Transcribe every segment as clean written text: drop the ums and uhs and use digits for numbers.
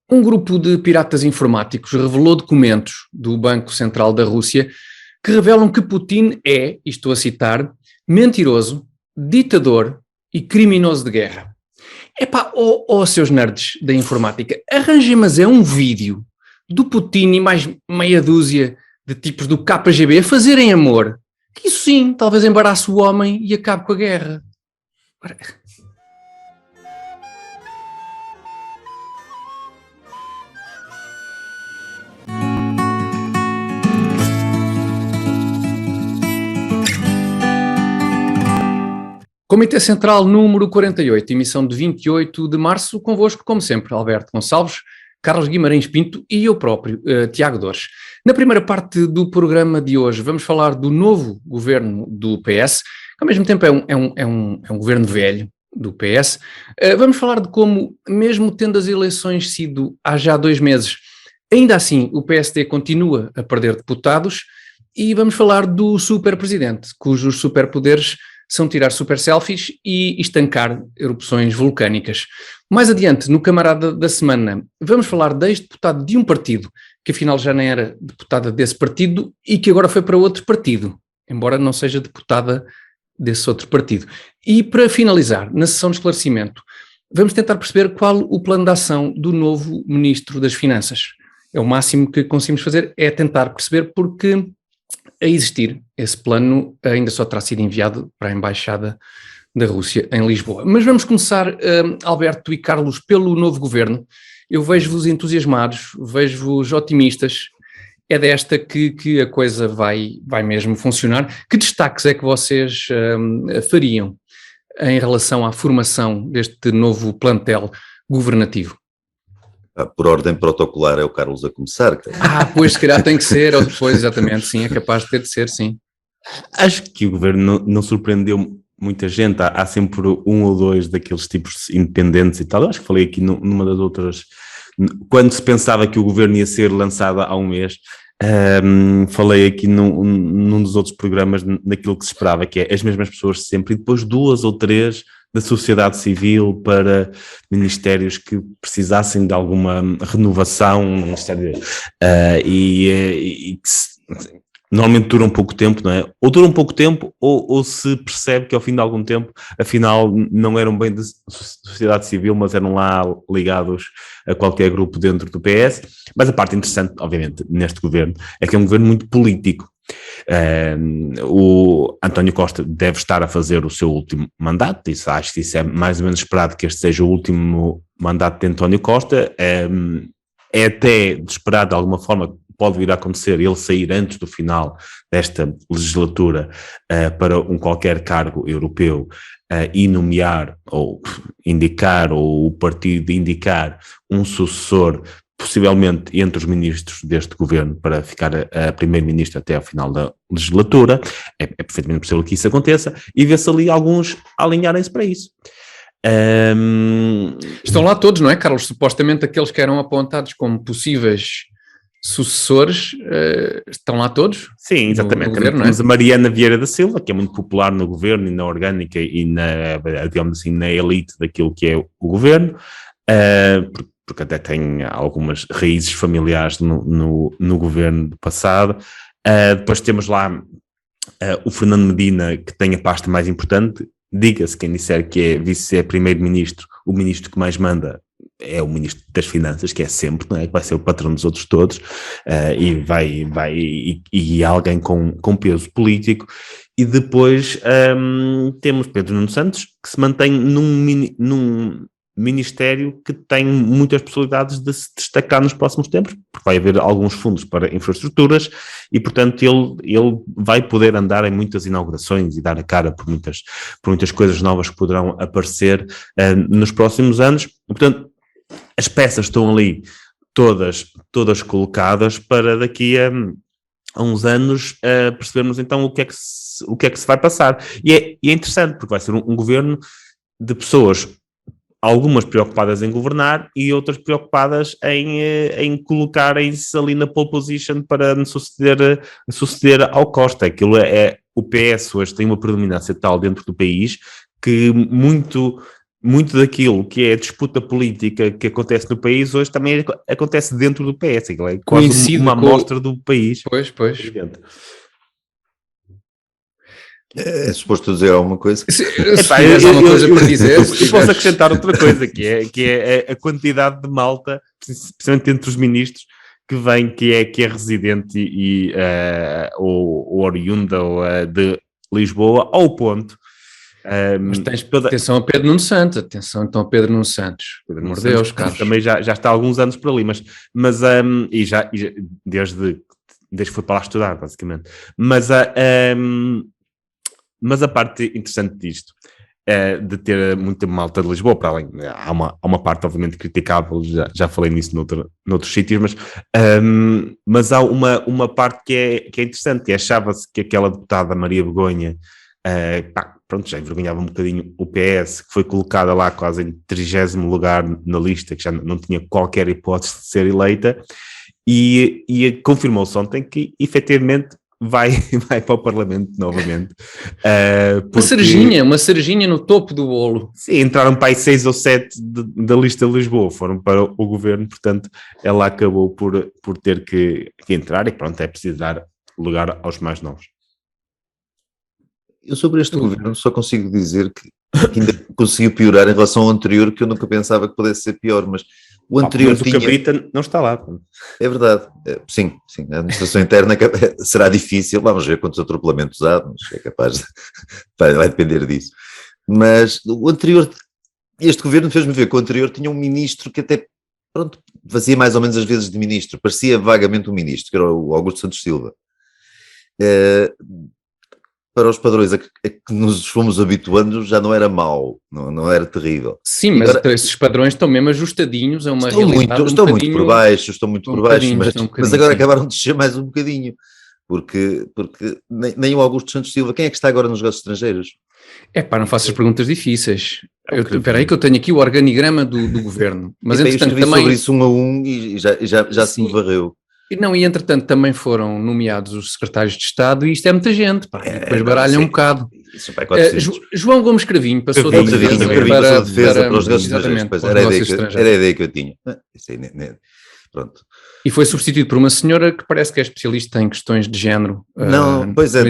Um grupo de piratas informáticos revelou documentos do Banco Central da Rússia que revelam que Putin é, e estou a citar, mentiroso, ditador e criminoso de guerra. Epá, seus nerds da informática, arranjem, mas é um vídeo do Putin e mais meia dúzia de tipos do KGB a fazerem amor, que isso sim, talvez embarace o homem e acabe com a guerra. Comitê Central número 48, emissão de 28 de março, convosco, como sempre, Alberto Gonçalves, Carlos Guimarães Pinto e eu próprio, Tiago Dores. Na primeira parte do programa de hoje vamos falar do novo governo do PS, que ao mesmo tempo é um governo velho do PS. Vamos falar de como, mesmo tendo as eleições sido há já 2 meses, ainda assim o PSD continua a perder deputados, e vamos falar do superpresidente, cujos superpoderes são tirar super selfies e estancar erupções vulcânicas. Mais adiante, no Camarada da Semana, vamos falar da ex-deputada de um partido, que afinal já nem era deputada desse partido e que agora foi para outro partido, embora não seja deputada desse outro partido. E para finalizar, na sessão de esclarecimento, vamos tentar perceber qual o plano de ação do novo Ministro das Finanças. É o máximo que conseguimos fazer, é tentar perceber, porque a existir, esse plano ainda só terá sido enviado para a Embaixada da Rússia em Lisboa. Mas vamos começar, Alberto e Carlos, pelo novo governo. Eu vejo-vos entusiasmados, vejo-vos otimistas. É desta que a coisa vai mesmo funcionar. Que destaques é que vocês fariam em relação à formação deste novo plantel governativo? Por ordem protocolar é o Carlos a começar. Pois, se calhar tem que ser, ou depois, exatamente, sim, é capaz de ter de ser, sim. Acho que o governo não surpreendeu muita gente, há sempre um ou dois daqueles tipos independentes e tal. Eu acho que falei aqui numa das outras, quando se pensava que o governo ia ser lançado há um mês, falei aqui num dos outros programas naquilo que se esperava, que é as mesmas pessoas sempre, e depois 2 ou 3 da sociedade civil para ministérios que precisassem de alguma renovação no Ministério e que normalmente dura um pouco tempo, não é? Ou dura um pouco tempo ou se percebe que ao fim de algum tempo, afinal, não eram bem da sociedade civil, mas eram lá ligados a qualquer grupo dentro do PS. Mas a parte interessante, obviamente, neste governo, é que é um governo muito político. O António Costa deve estar a fazer o seu último mandato, acho que isso é mais ou menos esperado, que este seja o último mandato de António Costa. É até de esperar, de alguma forma, pode vir a acontecer ele sair antes do final desta legislatura para qualquer cargo europeu e nomear ou indicar, ou o partido indicar um sucessor, possivelmente entre os ministros deste governo, para ficar a primeiro-ministro até ao final da legislatura. É perfeitamente possível que isso aconteça, e vê-se ali alguns alinharem-se para isso. Estão lá todos, não é, Carlos? Supostamente aqueles que eram apontados como possíveis sucessores, estão lá todos? Sim, exatamente. No governo, temos a Mariana Vieira da Silva, que é muito popular no governo e na orgânica e digamos assim, na elite daquilo que é o governo, porque até tem algumas raízes familiares no governo do passado. Depois temos lá o Fernando Medina, que tem a pasta mais importante. Diga-se, quem disser que é vice-primeiro-ministro, o ministro que mais manda é o Ministro das Finanças, que é sempre, não é? Que vai ser o patrão dos outros todos, e alguém com peso político. E depois temos Pedro Nuno Santos, que se mantém num ministério que tem muitas possibilidades de se destacar nos próximos tempos, porque vai haver alguns fundos para infraestruturas e, portanto, ele vai poder andar em muitas inaugurações e dar a cara por muitas coisas novas que poderão aparecer nos próximos anos. Portanto, as peças estão ali todas colocadas para daqui a uns anos percebermos então o que é que se vai passar. E é interessante, porque vai ser um governo de pessoas, algumas preocupadas em governar e outras preocupadas em colocarem-se ali na pole position para suceder ao Costa. O PS hoje tem uma predominância tal dentro do país que muito muito daquilo que é a disputa política que acontece no país hoje também acontece dentro do PS, é quase Coincide uma com amostra do país. Pois. É suposto dizer alguma coisa? Se tiveres alguma coisa para dizer... Eu posso acrescentar outra coisa, que é a quantidade de malta, principalmente entre os ministros, que vem, que é residente ou oriunda de Lisboa, ao ponto... Mas atenção a Pedro Nuno Santos, atenção então a Pedro Nuno Santos, pelo amor de Deus, Carlos. Também já está há alguns anos por ali, mas desde que foi para lá estudar, basicamente. Mas a parte interessante disto, de ter muita malta de Lisboa, para além, há uma parte obviamente criticável, já falei nisso noutros sítios, mas há uma parte que é interessante, achava-se que aquela deputada Maria Begonha, pronto, já envergonhava um bocadinho o PS, que foi colocada lá quase em 30º lugar na lista, que já não tinha qualquer hipótese de ser eleita, e confirmou-se ontem que efetivamente vai para o Parlamento novamente. Uma cerejinha no topo do bolo. Sim, entraram para aí 6 ou 7 da lista de Lisboa, foram para o governo, portanto ela acabou por ter que entrar, e pronto, é preciso dar lugar aos mais novos. Eu sobre este governo só consigo dizer que ainda conseguiu piorar em relação ao anterior, que eu nunca pensava que pudesse ser pior, mas o anterior mas o Cabrita não está lá. É verdade, sim, a administração interna será difícil, vamos ver quantos atropelamentos há, mas é capaz vai depender disso. Mas o anterior, este governo fez-me ver que o anterior tinha um ministro que até, pronto, fazia mais ou menos as vezes de ministro, parecia vagamente um ministro, que era o Augusto Santos Silva. Para os padrões a que nos fomos habituando já não era mau, não era terrível. Sim, mas agora, esses padrões estão mesmo ajustadinhos a uma realidade estão muito por baixo, mas agora acabaram de descer mais um bocadinho, porque nem o Augusto Santos Silva, quem é que está agora nos negócios estrangeiros? Não faças perguntas difíceis. Espera aí que eu tenho aqui o organigrama do governo. Mas entretanto eu também... sobre isso 1 a 1 e já se me varreu. E entretanto também foram nomeados os secretários de Estado e isto é muita gente, e depois baralha um bocado. João Gomes Cravinho passou da defesa para os negócios estrangeiros. Era a ideia que eu tinha. Pronto. E foi substituído por uma senhora que parece que é especialista em questões de género. Não, pois é.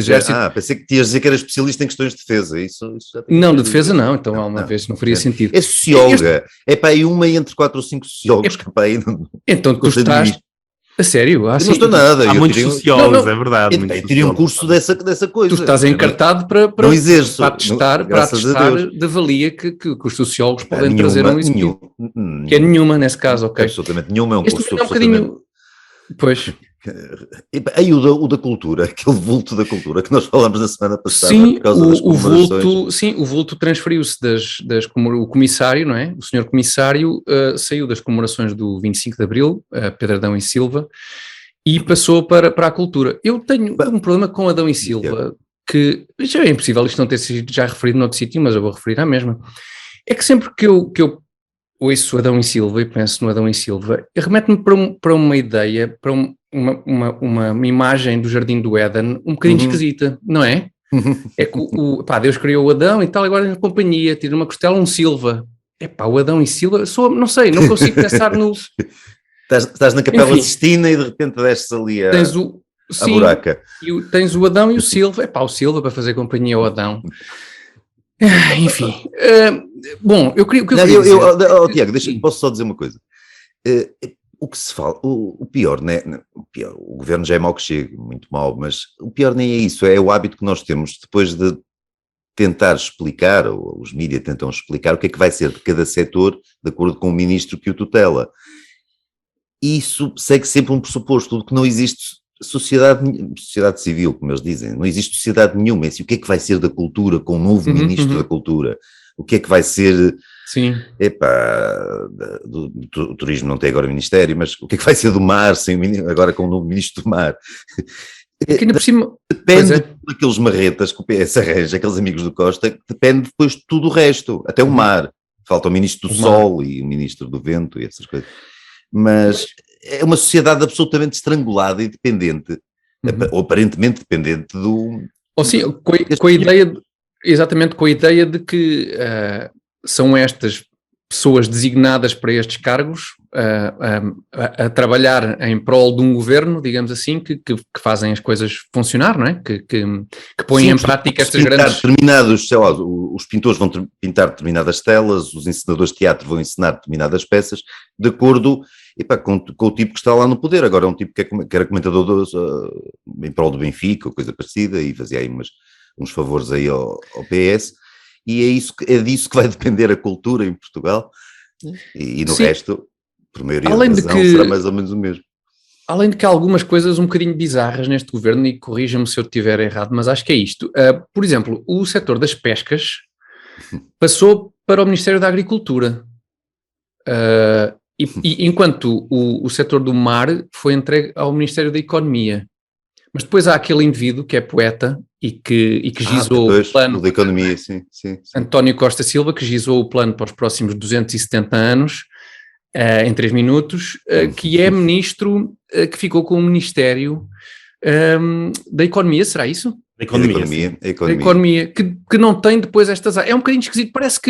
Pensei que tinhas dizer que era especialista em questões de defesa. Isso já não, de defesa não, então alguma vez não faria sentido. É socióloga. É para aí uma entre 4 ou 5 sociólogos que para aí não... Então tu estás... A sério? Eu não estou nada. Há muitos sociólogos, é verdade. Eu tirei um curso dessa coisa. Tu estás encartado para testar de valia que os sociólogos podem trazer a um executivo. Que é nenhuma nesse caso, ok? Absolutamente nenhuma, é um curso absolutamente... Pois. Aí o da cultura, aquele vulto da cultura que nós falámos na semana passada. Sim, por causa das o vulto transferiu-se o comissário, não é? O senhor comissário saiu das comemorações do 25 de Abril, Pedro Adão e Silva, e passou para a cultura. Eu tenho um problema com Adão e Silva, que já é impossível isto não ter sido já referido noutro sítio, mas eu vou referir à mesma. É que sempre que eu ouço Adão e Silva e penso no Adão e Silva, remete-me para uma ideia, para uma imagem do Jardim do Éden um bocadinho esquisita, não é? É que Deus criou o Adão e tal, agora na companhia, tira uma costela, um Silva. O Adão e Silva, não sei, não consigo pensar no... Estás na Capela Sistina e de repente desces ali a buraca. Tens o Adão e o Silva, o Silva para fazer companhia ao Adão. Enfim, bom, eu queria dizer... Tiago, posso só dizer uma coisa? O que se fala, o pior, né? O governo já é mau que chega, muito mau, mas o pior nem é isso, é o hábito que nós temos depois de tentar explicar, ou os mídias tentam explicar o que é que vai ser de cada setor, de acordo com o ministro que o tutela. Isso segue sempre um pressuposto de que não existe sociedade civil, como eles dizem, não existe sociedade nenhuma. O que é que vai ser da cultura com o novo ministro da cultura? O que é que vai ser... Sim. Do turismo não tem agora ministério, mas o que é que vai ser do mar agora com o novo ministro do mar? Que ainda por cima... Depende daqueles marretas que o PS arranja, aqueles amigos do Costa, depende depois de tudo o resto, até o mar. Falta o ministro do sol e o ministro do vento e essas coisas. Mas é uma sociedade absolutamente estrangulada e dependente, ou aparentemente dependente do... Ou sim, com a ideia... Exatamente, com a ideia de que são estas pessoas designadas para estes cargos a trabalhar em prol de um governo, digamos assim, que fazem as coisas funcionar, não é? Que põem em prática estas grandes... Determinados, sei lá, os pintores vão pintar determinadas telas, os encenadores de teatro vão encenar determinadas peças, de acordo com o tipo que está lá no poder. Agora é um tipo que era comentador em prol do Benfica, ou coisa parecida, e fazia aí uns favores aí ao PS, e é disso que vai depender a cultura em Portugal, e no resto, por maioria da razão, será mais ou menos o mesmo. Além de que há algumas coisas um bocadinho bizarras neste governo, e corrija-me se eu estiver errado, mas acho que é isto. Por exemplo, o setor das pescas passou para o Ministério da Agricultura, e enquanto o setor do mar foi entregue ao Ministério da Economia. Mas depois há aquele indivíduo que é poeta e que gizou o plano da economia, sim. António Costa Silva, que gizou o plano para os próximos 270 anos, em 3 minutos, que é ministro, que ficou com o Ministério da Economia, será isso? Da Economia. Que não tem depois estas... É um bocadinho esquisito, parece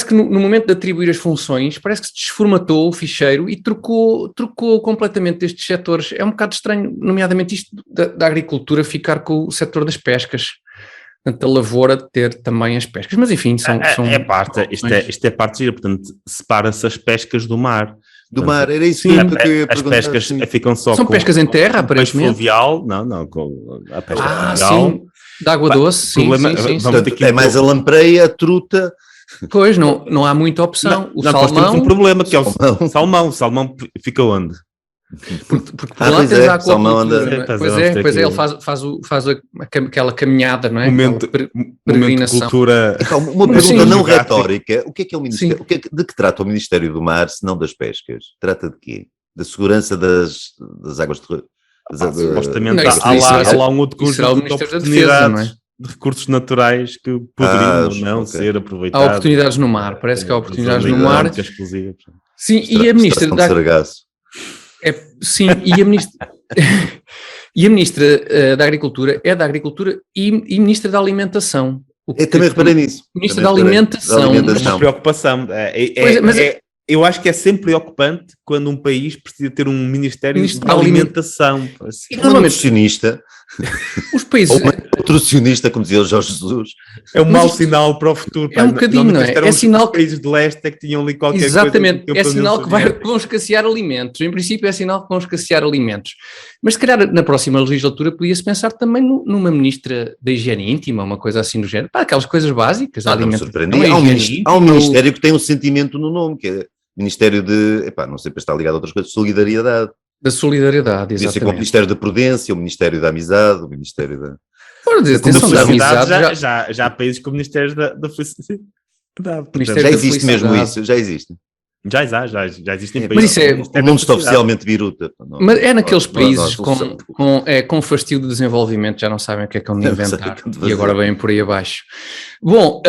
que no momento de atribuir as funções, parece que se desformatou o ficheiro e trocou completamente estes setores. É um bocado estranho, nomeadamente isto da agricultura, ficar com o setor das pescas. Portanto, a lavoura ter também as pescas. Mas enfim, isto é parte gira, portanto, separa-se as pescas do mar. Do mar, era isso que eu ia perguntar. As pescas ficam só são pescas em terra, aparentemente. Peixe fluvial, não, com a pesca fluvial. Sim, de água doce, sim. É mais a lampreia, a truta... Pois, não há muita opção. O salmão... Nós temos um problema, que é o salmão. O salmão fica onde? Porque por lá tens a aquacultura. Pois é, ele faz aquela caminhada, não é? Momento de cultura... Uma pergunta não retórica. O que é o Ministério? De que trata o Ministério do Mar, se não das pescas? Trata de quê? Da segurança das águas supostamente há lá um outro conjunto de oportunidades de recursos naturais que poderiam ou não ser aproveitados. Há oportunidades no mar, parece que há oportunidades no mar. Sim, e a Ministra e a Ministra da Agricultura é da Agricultura e Ministra da Alimentação. Eu também reparei nisso. Ministra da Alimentação. É uma preocupação. Eu acho que é sempre preocupante quando um país precisa ter um Ministério da Alimentação. E não é nutricionista. Os países... Ou nutricionista, como dizia o Jorge Jesus. É um mau sinal para o futuro. É um bocadinho, não é? É sinal que... Os países de leste é que tinham ali qualquer coisa... Exatamente, é sinal que vão escassear alimentos. Em princípio é sinal que vão escassear alimentos. Mas se calhar na próxima legislatura podia-se pensar também numa Ministra da Higiene Íntima, uma coisa assim do género. Aquelas coisas básicas. Não me surpreendi. Há um Ministério que tem um sentimento no nome, que é Ministério de... não sei para estar ligado a outras coisas, solidariedade. Da solidariedade, exatamente. Como o Ministério da Prudência, o Ministério da Amizade, o Ministério da... da amizade, já há países com o Ministério da Felicidade. Já existe mesmo isso, já existe. Já existem países. Mas isso o mundo está oficialmente biruta. Mas é naqueles países com fastio de desenvolvimento, já não sabem o que é que vão inventar e agora vêm por aí abaixo. Bom,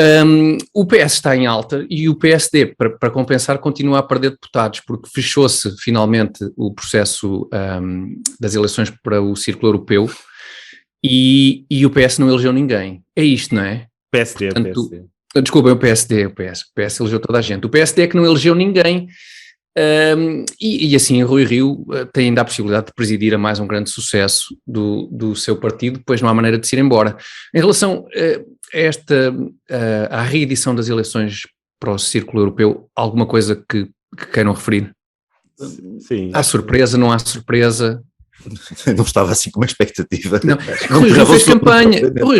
o PS está em alta e o PSD, para compensar, continua a perder deputados, porque fechou-se finalmente o processo das eleições para o Círculo Europeu e o PS não elegeu ninguém. É isto, não é? PSD. Desculpem, o PS elegeu toda a gente. O PSD é que não elegeu ninguém e assim Rui Rio tem ainda a possibilidade de presidir a mais um grande sucesso do seu partido, depois não há maneira de se ir embora. Em relação à reedição das eleições para o Círculo Europeu, alguma coisa que queiram referir? Sim. Há surpresa, não há surpresa? Não estava assim com uma expectativa. Não. Rui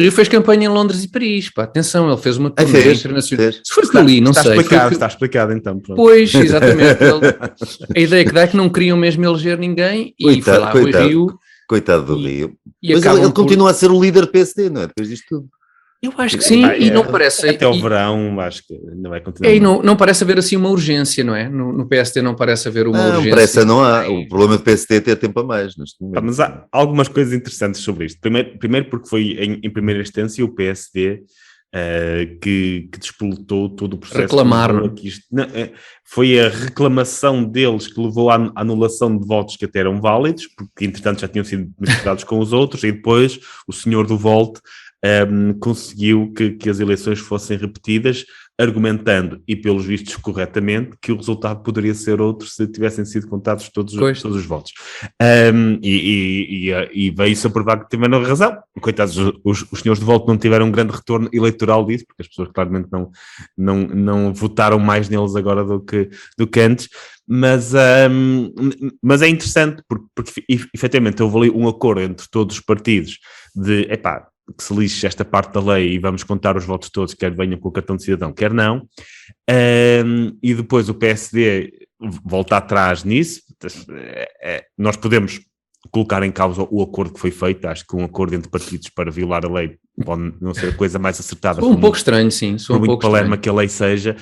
Rio fez campanha em Londres e Paris, pá, atenção, ele fez uma turnê internacional. Se foi que eu li, não sei. Está explicado então. Pronto. Pois, exatamente. A ideia que dá é que não queriam mesmo eleger ninguém e foi lá Rui Rio. Coitado do Rio. Mas ele continua a ser o líder do PSD, não é? Depois disto tudo. Eu acho que sim, e não parece... Até o verão, acho que ainda vai continuar. E não parece haver assim uma urgência, não é? No PSD não parece haver uma urgência. Pressa não há. O problema do PSD é ter tempo a mais neste momento. Mas há algumas coisas interessantes sobre isto. Primeiro porque foi em primeira instância o PSD que despoltou todo o processo. Reclamaram. Foi a reclamação deles que levou à anulação de votos que até eram válidos, porque entretanto já tinham sido misturados com os outros, e depois o senhor do Volt conseguiu que as eleições fossem repetidas, argumentando, e pelos vistos corretamente, que o resultado poderia ser outro se tivessem sido contados todos os votos. E veio-se a provar que tiveram razão. Coitados, os senhores de voto não tiveram um grande retorno eleitoral disso, porque as pessoas claramente não votaram mais neles agora do que antes, mas é interessante, porque efetivamente houve ali um acordo entre todos os partidos de, que se lixe esta parte da lei e vamos contar os votos todos, quer venham com o cartão de cidadão, quer não, e depois o PSD volta atrás nisso. Nós podemos colocar em causa o acordo que foi feito. Acho que um acordo entre partidos para violar a lei pode não ser a coisa mais acertada. Sou um pouco estranho, sim. Por muito palerma que a lei seja,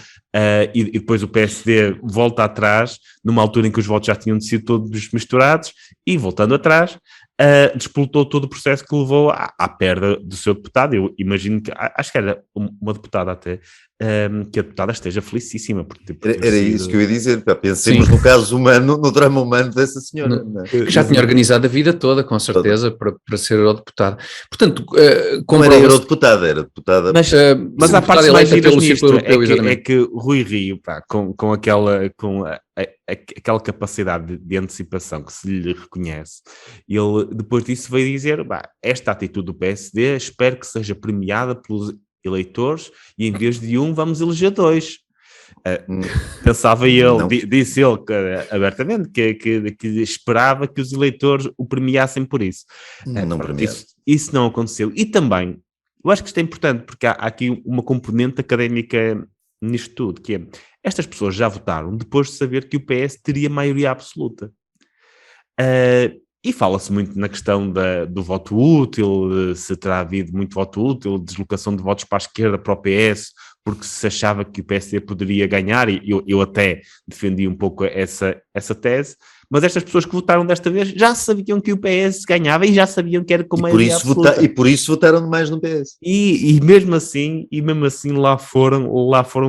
e depois o PSD volta atrás, numa altura em que os votos já tinham sido todos misturados, e voltando atrás, despoltou todo o processo que levou à perda do seu deputado. Eu imagino que, acho que era uma deputada até, que a deputada esteja felicíssima. Porque, era isso que eu ia dizer, pensemos no caso humano, no drama humano dessa senhora. Que já tinha organizado a vida toda, com certeza, para ser eurodeputada. Portanto, como era eurodeputada, era deputada. Mas a parte mais gira nisto é que Rui Rio, com aquela capacidade de antecipação que se lhe reconhece, ele depois disso veio dizer, esta atitude do PSD espero que seja premiada pelos eleitores e em vez de um vamos eleger dois. Pensava ele, disse ele abertamente que esperava que os eleitores o premiassem por isso. Isso não aconteceu. E também, eu acho que isto é importante porque há aqui uma componente académica nisto tudo, que é, estas pessoas já votaram depois de saber que o PS teria maioria absoluta. E fala-se muito na questão do voto útil, se terá havido muito voto útil, deslocação de votos para a esquerda, para o PS, porque se achava que o PSD poderia ganhar, e eu até defendi um pouco essa tese, mas estas pessoas que votaram desta vez já sabiam que o PS ganhava e já sabiam que era com maioria absoluta. E por isso votaram mais no PS. E mesmo assim lá foram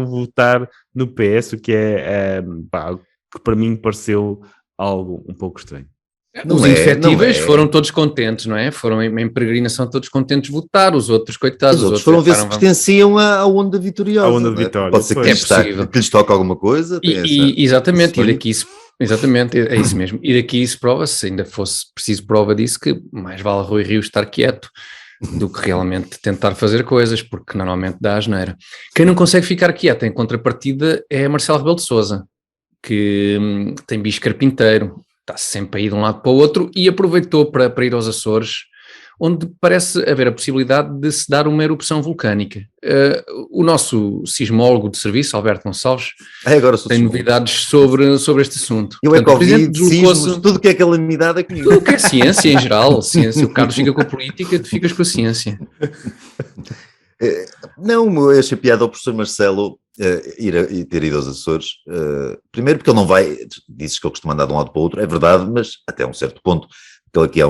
votar no PS, o que que para mim pareceu algo um pouco estranho. Os indefetíveis foram todos contentes, não é? Foram em peregrinação todos contentes de votar, os outros, coitados. Os outros foram ver se pertenciam à onda vitoriosa. A onda de vitória. Pode ser que lhes toque alguma coisa. Exatamente, e daqui exatamente, é isso mesmo. E daqui se prova, se ainda fosse preciso prova disso, que mais vale Rui Rio estar quieto do que realmente tentar fazer coisas, porque normalmente dá asneira. Quem não consegue ficar quieto em contrapartida é Marcelo Rebelo de Sousa, que tem bicho carpinteiro, está sempre a ir de um lado para o outro e aproveitou para ir aos Açores, onde parece haver a possibilidade de se dar uma erupção vulcânica. O nosso sismólogo de serviço, Alberto Gonçalves, tem novidades sobre este assunto. Eu é Covid, sismos, tudo que é calamidade é comigo. Tudo que é ciência em geral, ciência. O Carlos fica com a política, tu ficas com a ciência. Não, eu achei piada ao professor Marcelo ter ido aos Açores, primeiro porque ele não vai, dizes que ele costuma andar de um lado para o outro, é verdade, mas até um certo ponto, porque ele aqui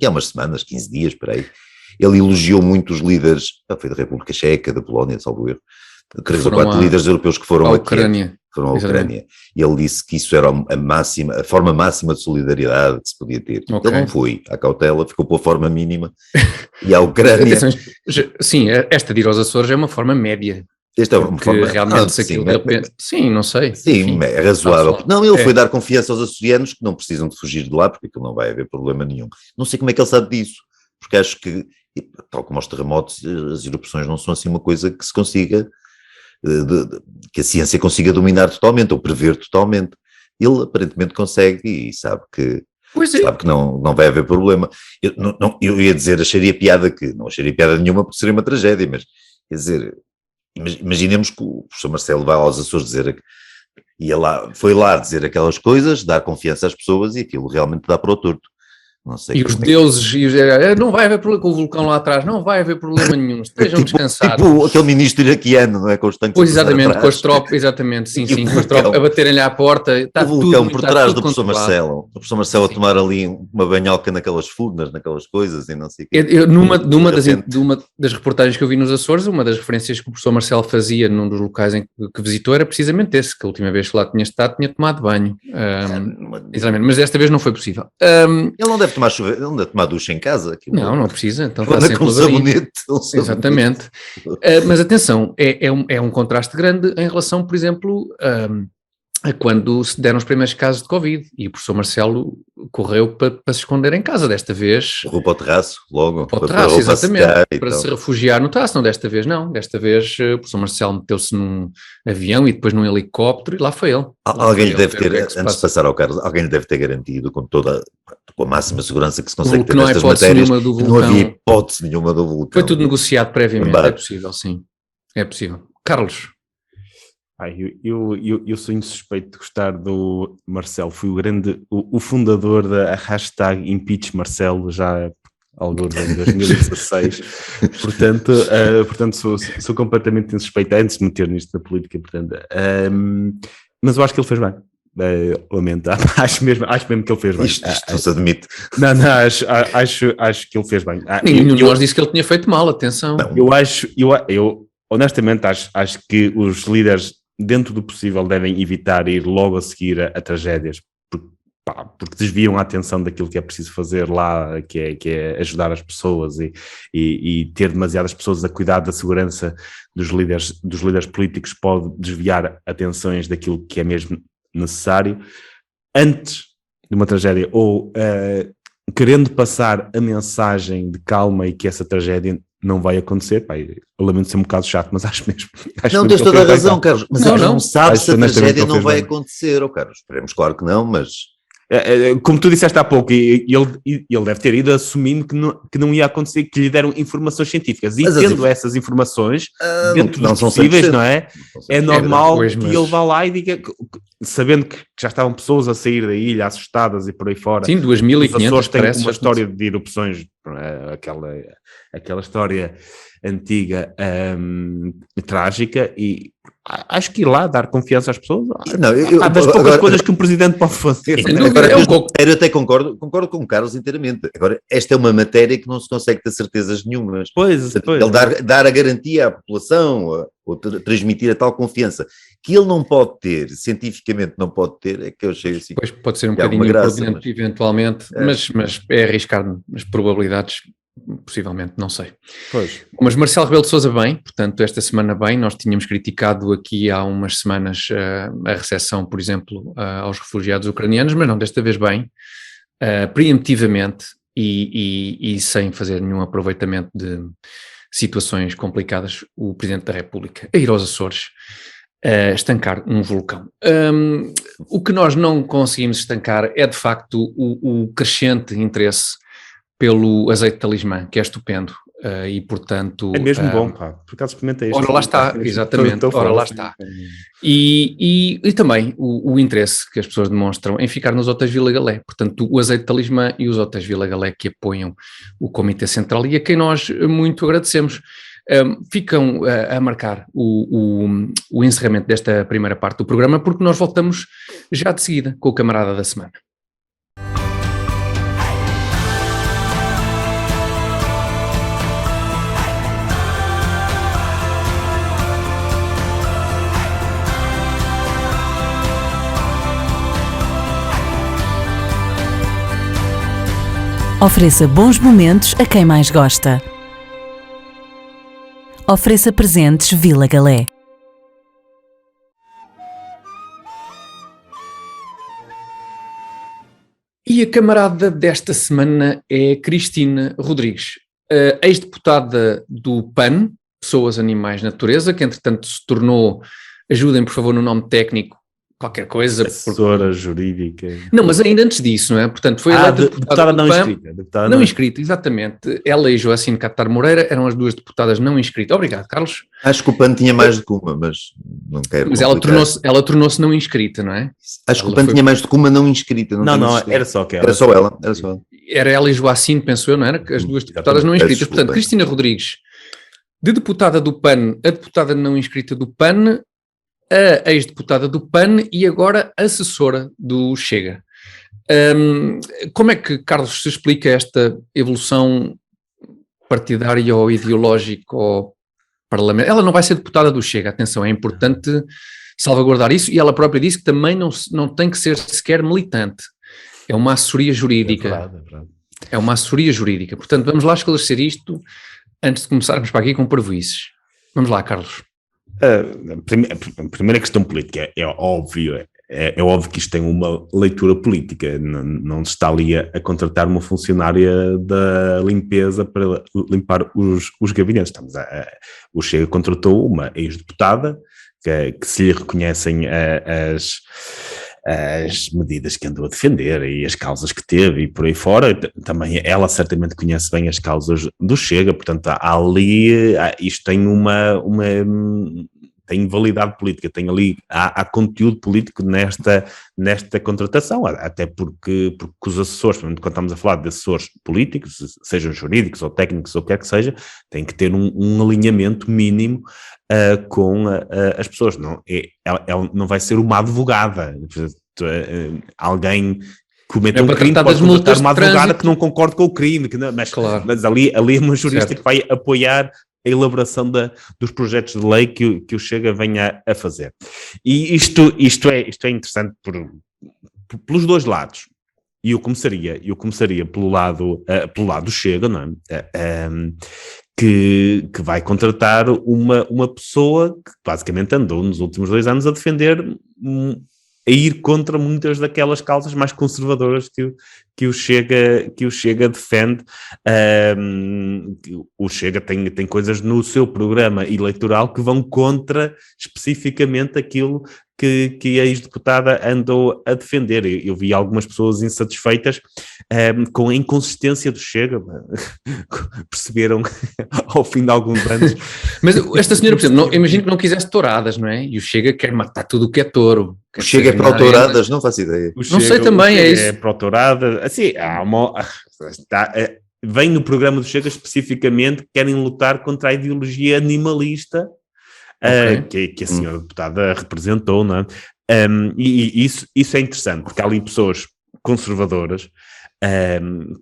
há umas semanas, 15 dias, por aí, ele elogiou muito os líderes, foi da República Checa, da Polónia, salvo erro, 3 ou 4 líderes europeus que foram aqui. Foram à Ucrânia. E ele disse que isso era a forma máxima de solidariedade que se podia ter. Okay. Ele não foi à cautela, ficou pela forma mínima. E a Ucrânia... Sim, esta de ir aos Açores é uma forma média. Esta é uma forma... realmente sim, não sei. Sim, enfim, é razoável. Não, ele foi É. dar confiança aos açorianos que não precisam de fugir de lá, porque aquilo não vai haver problema nenhum. Não sei como é que ele sabe disso, porque acho que, tal como aos terremotos, as erupções não são assim uma coisa que se consiga... que a ciência consiga dominar totalmente ou prever totalmente. Ele aparentemente consegue e sabe que não vai haver problema. Eu ia dizer, não acharia piada nenhuma porque seria uma tragédia, mas quer dizer, imaginemos que o professor Marcelo vai aos Açores dizer, foi lá dizer aquelas coisas, dar confiança às pessoas e aquilo realmente dá para o torto. Não sei e os deuses, não vai haver problema com o vulcão lá atrás, não vai haver problema nenhum, estejam descansados. Tipo aquele ministro iraquiano, não é? Com os tanques. Pois exatamente, com as tropas, exatamente, sim, com as tropas a baterem-lhe à porta. Está o vulcão tudo, por trás do professor controlado. Marcelo. O professor Marcelo a tomar ali uma banhoca naquelas furnas, naquelas coisas e não sei o quê. Numa das reportagens que eu vi nos Açores, uma das referências que o professor Marcelo fazia num dos locais em que visitou era precisamente esse, que a última vez que lá tinha estado tinha tomado banho. Exatamente, mas desta vez não foi possível. Ele não deve tomar ducha em casa. Não precisa, então está Anda sempre com lavadinho. sabonete. Exatamente. Mas atenção, é um contraste grande em relação, por exemplo, a quando se deram os primeiros casos de Covid e o professor Marcelo correu para se esconder em casa, desta vez. Correu para o terraço, logo. Para o terraço, exatamente, para se refugiar no terraço. Não, desta vez não. Desta vez o professor Marcelo meteu-se num avião e depois num helicóptero e lá foi ele. Alguém lhe deve ter, antes de passar ao Carlos, alguém lhe deve ter garantido com a máxima segurança que se consegue ter nestas matérias, que não havia hipótese nenhuma do vulcão. Foi tudo negociado previamente, é possível, sim. É possível. Carlos? Eu sou insuspeito de gostar do Marcelo, fui o fundador da hashtag Impeach Marcelo, já alguns em 2016, portanto sou completamente insuspeito antes de meter nisto da política, portanto, mas eu acho que ele fez bem. Lamento, acho mesmo que ele fez bem. Isto não se admite. Não, acho que ele fez bem. Nenhum de nós disse que ele tinha feito mal, atenção. Não. Eu honestamente acho que os líderes, dentro do possível, devem evitar ir logo a seguir a tragédias, porque desviam a atenção daquilo que é preciso fazer lá, que é ajudar as pessoas e ter demasiadas pessoas a cuidar da segurança dos líderes políticos pode desviar atenções daquilo que é mesmo necessário. Antes de uma tragédia, ou querendo passar a mensagem de calma e que essa tragédia não vai acontecer, eu lamento ser um bocado chato, mas acho mesmo. Não, tens toda a razão, Carlos, mas não sabes se a tragédia não vai acontecer, Carlos. Esperemos, claro que não, mas... Como tu disseste há pouco, ele deve ter ido assumindo que não ia acontecer, que lhe deram informações científicas, e tendo essas informações dentro dos possíveis, não é? É normal que ele vá lá e diga, sabendo que já estavam pessoas a sair da ilha assustadas e por aí fora. Sim, 2.500. As pessoas têm uma história de erupções, aquela história antiga, trágica, e acho que ir lá dar confiança às pessoas, há das poucas coisas que um presidente pode fazer. Eu até concordo com o Carlos inteiramente. Agora, esta é uma matéria que não se consegue ter certezas nenhumas. Pois. Ele dar a garantia à população, ou transmitir a tal confiança que ele não pode ter, cientificamente não pode ter, é que eu achei assim. Pois pode ser um bocadinho imprudente, eventualmente, mas é arriscar as probabilidades. Possivelmente, não sei. Pois. Mas Marcelo Rebelo de Sousa bem, portanto, esta semana bem, nós tínhamos criticado aqui há umas semanas a recepção, por exemplo, aos refugiados ucranianos, mas não, desta vez bem, preemptivamente e sem fazer nenhum aproveitamento de situações complicadas, o Presidente da República a ir aos Açores estancar um vulcão. O que nós não conseguimos estancar é, de facto, o crescente interesse pelo azeite talismã, que é estupendo, e portanto... É mesmo bom, pá, por acaso experimentei isto. Ora lá está, exatamente, ora lá está. E também o interesse que as pessoas demonstram em ficar nos hotéis Vila Galé, portanto o azeite talismã e os hotéis Vila Galé que apoiam o Comitê Central e a quem nós muito agradecemos. Ficam a marcar o encerramento desta primeira parte do programa, porque nós voltamos já de seguida com o Camarada da Semana. Ofereça bons momentos a quem mais gosta. Ofereça presentes Vila Galé. E a camarada desta semana é Cristina Rodrigues, ex-deputada do PAN, Pessoas, Animais, Natureza, que entretanto se tornou, ajudem por favor no nome técnico, qualquer coisa. Assessora jurídica. Não, mas ainda antes disso, não é? Portanto, foi eleita deputada não inscrita. Não inscrita, exatamente. Ela e Joacine Catar Moreira eram as duas deputadas não inscritas. Obrigado, Carlos. Acho que o PAN tinha mais do que uma, mas não quero. Mas ela tornou-se não inscrita, não é? Acho que o PAN tinha mais do que uma não inscrita. Não, era só aquela. Era só ela. Era ela e Joacine, penso eu, não era? As duas deputadas não inscritas. Portanto, Cristina Rodrigues, de deputada do PAN a deputada não inscrita do PAN, a ex-deputada do PAN e agora assessora do Chega. Como é que, Carlos, se explica esta evolução partidária ou ideológica ao Parlamento? Ela não vai ser deputada do Chega, atenção, é importante salvaguardar isso, e ela própria disse que também não tem que ser sequer militante, é uma assessoria jurídica. É verdade. É uma assessoria jurídica. Portanto, vamos lá esclarecer isto antes de começarmos para aqui com parvoíces. Vamos lá, Carlos. A primeira questão política é óbvio. É óbvio que isto tem uma leitura política, não se está ali a contratar uma funcionária da limpeza para limpar os gabinetes. O Chega contratou uma ex-deputada que se lhe reconhecem as medidas que andou a defender e as causas que teve e por aí fora. Também ela certamente conhece bem as causas do Chega, portanto há ali, isto tem tem validade política, há conteúdo político nesta contratação, até porque os assessores, quando estamos a falar de assessores políticos, sejam jurídicos ou técnicos ou o que quer que seja, têm que ter um alinhamento mínimo com as pessoas, ela não vai ser uma advogada, alguém comete um crime, pode contratar uma advogada que não concorde com o crime, mas ali é uma jurista que vai apoiar a elaboração dos projetos de lei que o Chega venha a fazer. E isto é interessante pelos dois lados. E eu começaria pelo lado do Chega, não é? Que vai contratar uma pessoa que basicamente andou nos últimos 2 anos a defender, a ir contra muitas daquelas causas mais conservadoras que o Chega defende. O Chega tem coisas no seu programa eleitoral que vão contra especificamente aquilo que a ex-deputada andou a defender. Eu vi algumas pessoas insatisfeitas com a inconsistência do Chega, perceberam ao fim de alguns anos. Mas esta senhora, por exemplo, imagino que não quisesse touradas, não é? E o Chega quer matar tudo o que é touro. O Chega é pró-touradas, não faço ideia. Não sei também, é isso. É pró-touradas, assim, vem no programa do Chega especificamente que querem lutar contra a ideologia animalista, que a senhora deputada representou, não é? E isso é interessante, porque há ali pessoas conservadoras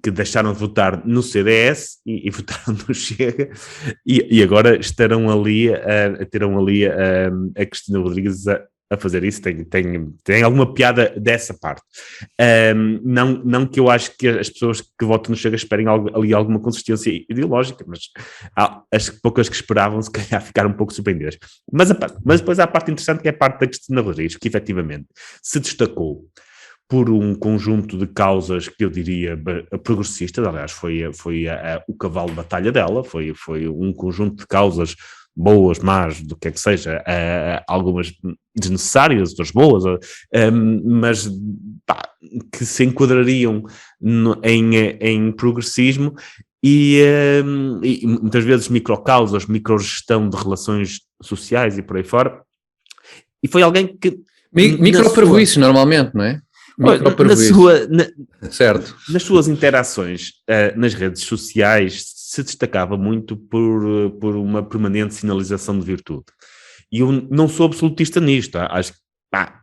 que deixaram de votar no CDS e votaram no Chega e agora terão ali a Cristina Rodrigues a fazer isso. Tem alguma piada dessa parte. Não que eu acho que as pessoas que votam no Chega esperem ali alguma consistência ideológica, mas as poucas que esperavam se calhar ficaram um pouco surpreendidas. Mas depois há a parte interessante, que é a parte da Cristina Rodrigues, que efetivamente se destacou por um conjunto de causas que eu diria progressistas. Aliás, foi o cavalo de batalha dela, foi um conjunto de causas boas, más, do que é que seja, algumas desnecessárias, outras boas, mas que se enquadrariam em progressismo e muitas vezes microcausas, microgestão de relações sociais e por aí fora. E foi alguém que... Microparvoíces, normalmente, não é? Certo. Nas suas interações nas redes sociais se destacava muito por uma permanente sinalização de virtude. E eu não sou absolutista nisto.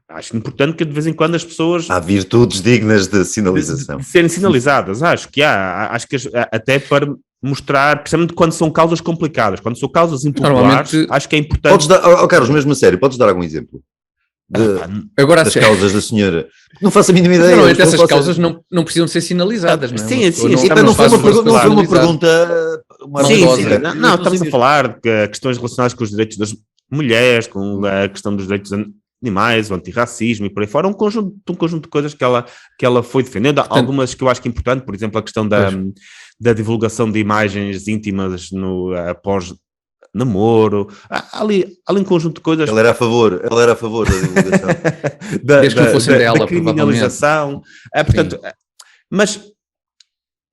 Acho importante que de vez em quando as pessoas... Há virtudes dignas de sinalização. De serem sinalizadas. Acho que até para mostrar, precisamente quando são causas complicadas, quando são causas impopulares, acho que é importante... Carlos, mesmo a sério, podes dar algum exemplo? Agora, das causas da senhora. Não faço a mínima ideia. Normalmente essas causas não precisam ser sinalizadas, não é? Sim. Não foi uma pergunta... Sim. Não, estamos a falar de questões relacionadas com os direitos das mulheres, com a questão dos direitos animais, o antirracismo e por aí fora, um conjunto de coisas que ela foi defendendo. Portanto, algumas que eu acho que é importante, por exemplo, a questão da divulgação de imagens íntimas após namoro, há ali um conjunto de coisas. Ela era a favor da divulgação. Desde que não fosse dela, da criminalização. Portanto, mas